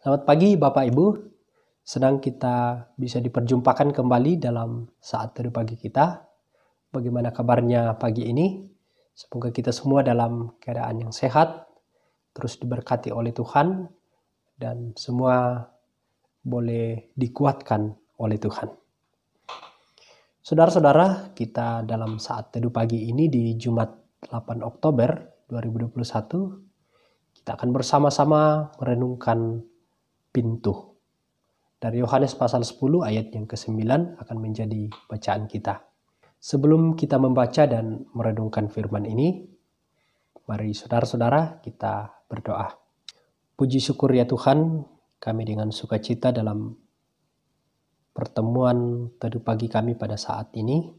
Selamat pagi Bapak Ibu, senang kita bisa diperjumpakan kembali dalam saat teduh pagi kita. Bagaimana kabarnya pagi ini? Semoga kita semua dalam keadaan yang sehat, terus diberkati oleh Tuhan, dan semua boleh dikuatkan oleh Tuhan. Saudara-saudara, kita dalam saat teduh pagi ini di Jumat 8 Oktober 2021, kita akan bersama-sama merenungkan pintu. Dari Yohanes pasal 10 ayat yang ke-9 akan menjadi bacaan kita. Sebelum kita membaca dan merenungkan firman ini, mari saudara-saudara kita berdoa. Puji syukur ya Tuhan, kami dengan sukacita dalam pertemuan teduh pagi kami pada saat ini.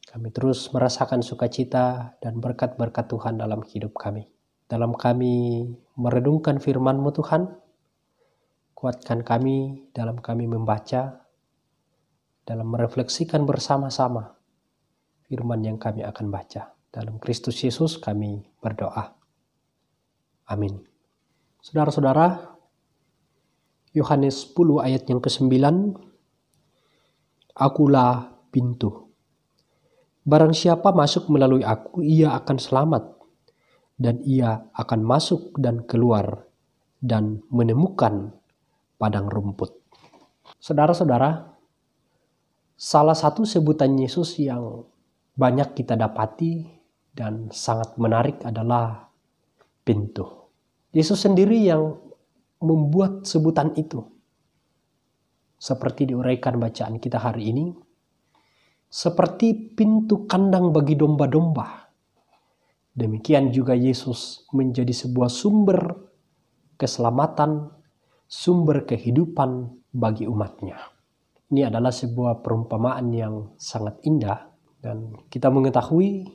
Kami terus merasakan sukacita dan berkat-berkat Tuhan dalam hidup kami. Dalam kami merenungkan firman-Mu Tuhan, kuatkan kami dalam kami membaca, dalam merefleksikan bersama-sama firman yang kami akan baca. Dalam Kristus Yesus kami berdoa. Amin. Saudara-saudara, Yohanes 10 ayat yang ke-9, Akulah pintu. Barang siapa masuk melalui aku, ia akan selamat, dan ia akan masuk dan keluar dan menemukan padang rumput. Saudara-saudara, salah satu sebutan Yesus yang banyak kita dapati dan sangat menarik adalah pintu. Yesus sendiri yang membuat sebutan itu. Seperti diuraikan bacaan kita hari ini, seperti pintu kandang bagi domba-domba. Demikian juga Yesus menjadi sebuah sumber keselamatan, sumber kehidupan bagi umatnya. Ini adalah sebuah perumpamaan yang sangat indah, dan kita mengetahui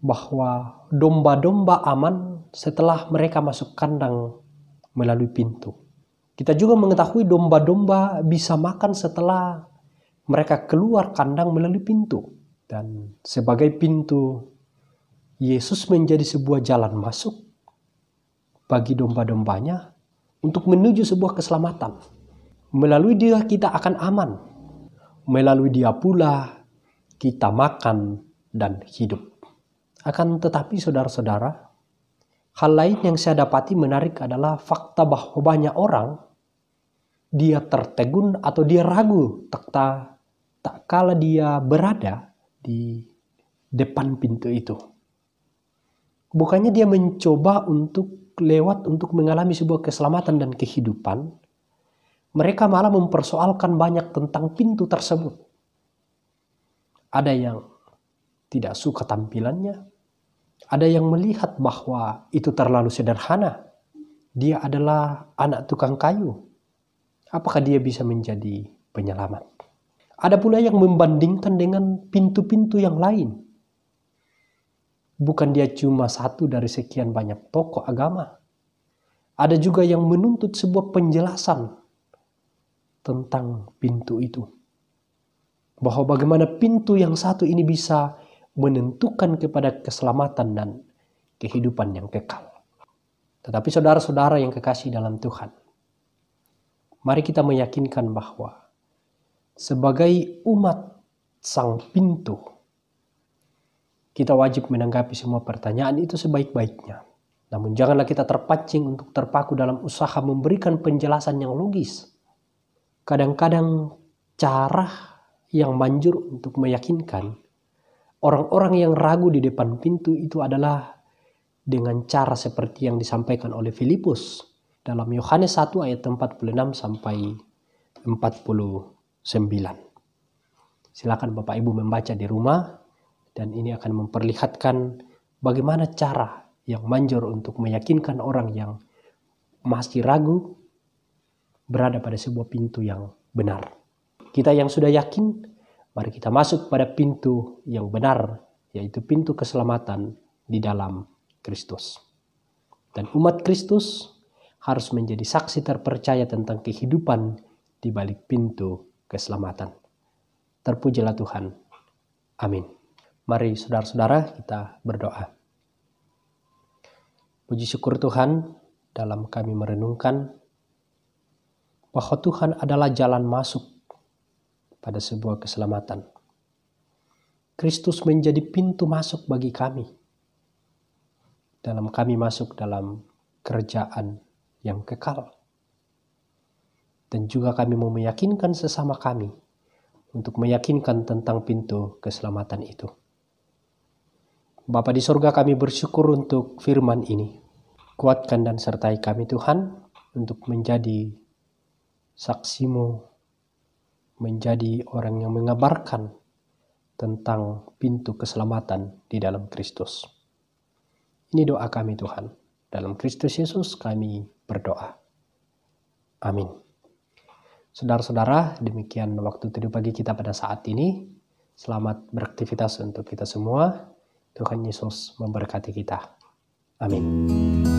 bahwa domba-domba aman setelah mereka masuk kandang melalui pintu. Kita juga mengetahui domba-domba bisa makan setelah mereka keluar kandang melalui pintu. Dan sebagai pintu, Yesus menjadi sebuah jalan masuk bagi domba-dombanya untuk menuju sebuah keselamatan. Melalui Dia kita akan aman. Melalui Dia pula kita makan dan hidup. Akan tetapi saudara-saudara, hal lain yang saya dapati menarik adalah fakta bahwa banyak orang dia tertegun atau dia ragu tak kala dia berada di depan pintu itu. Bukannya dia mencoba untuk lewat untuk mengalami sebuah keselamatan dan kehidupan, mereka malah mempersoalkan banyak tentang pintu tersebut. Ada yang tidak suka tampilannya, ada yang melihat bahwa itu terlalu sederhana. Dia adalah anak tukang kayu. Apakah dia bisa menjadi penyelamat? Ada pula yang membandingkan dengan pintu-pintu yang lain. Bukan dia cuma satu dari sekian banyak tokoh agama. Ada juga yang menuntut sebuah penjelasan tentang pintu itu. Bahwa bagaimana pintu yang satu ini bisa menentukan kepada keselamatan dan kehidupan yang kekal. Tetapi saudara-saudara yang kekasih dalam Tuhan, mari kita meyakinkan bahwa sebagai umat sang pintu, kita wajib menanggapi semua pertanyaan itu sebaik-baiknya. Namun janganlah kita terpancing untuk terpaku dalam usaha memberikan penjelasan yang logis. Kadang-kadang cara yang manjur untuk meyakinkan orang-orang yang ragu di depan pintu itu adalah dengan cara seperti yang disampaikan oleh Filipus dalam Yohanes 1 ayat 46 sampai 49. Silakan Bapak Ibu membaca di rumah, dan ini akan memperlihatkan bagaimana cara yang manjur untuk meyakinkan orang yang masih ragu berada pada sebuah pintu yang benar. Kita yang sudah yakin, mari kita masuk pada pintu yang benar, yaitu pintu keselamatan di dalam Kristus. Dan umat Kristus harus menjadi saksi terpercaya tentang kehidupan di balik pintu keselamatan. Terpujilah Tuhan. Amin. Mari saudara-saudara kita berdoa. Puji syukur Tuhan, dalam kami merenungkan bahwa Tuhan adalah jalan masuk pada sebuah keselamatan. Kristus menjadi pintu masuk bagi kami dalam kami masuk dalam kerajaan yang kekal. Dan juga kami mau meyakinkan sesama kami untuk meyakinkan tentang pintu keselamatan itu. Bapa di surga, kami bersyukur untuk firman ini. Kuatkan dan sertai kami Tuhan untuk menjadi saksi-Mu, menjadi orang yang mengabarkan tentang pintu keselamatan di dalam Kristus. Ini doa kami Tuhan. Dalam Kristus Yesus kami berdoa. Amin. Saudara-saudara, demikian waktu teduh pagi kita pada saat ini. Selamat beraktivitas untuk kita semua. Tuhan Yesus memberkati kita. Amin.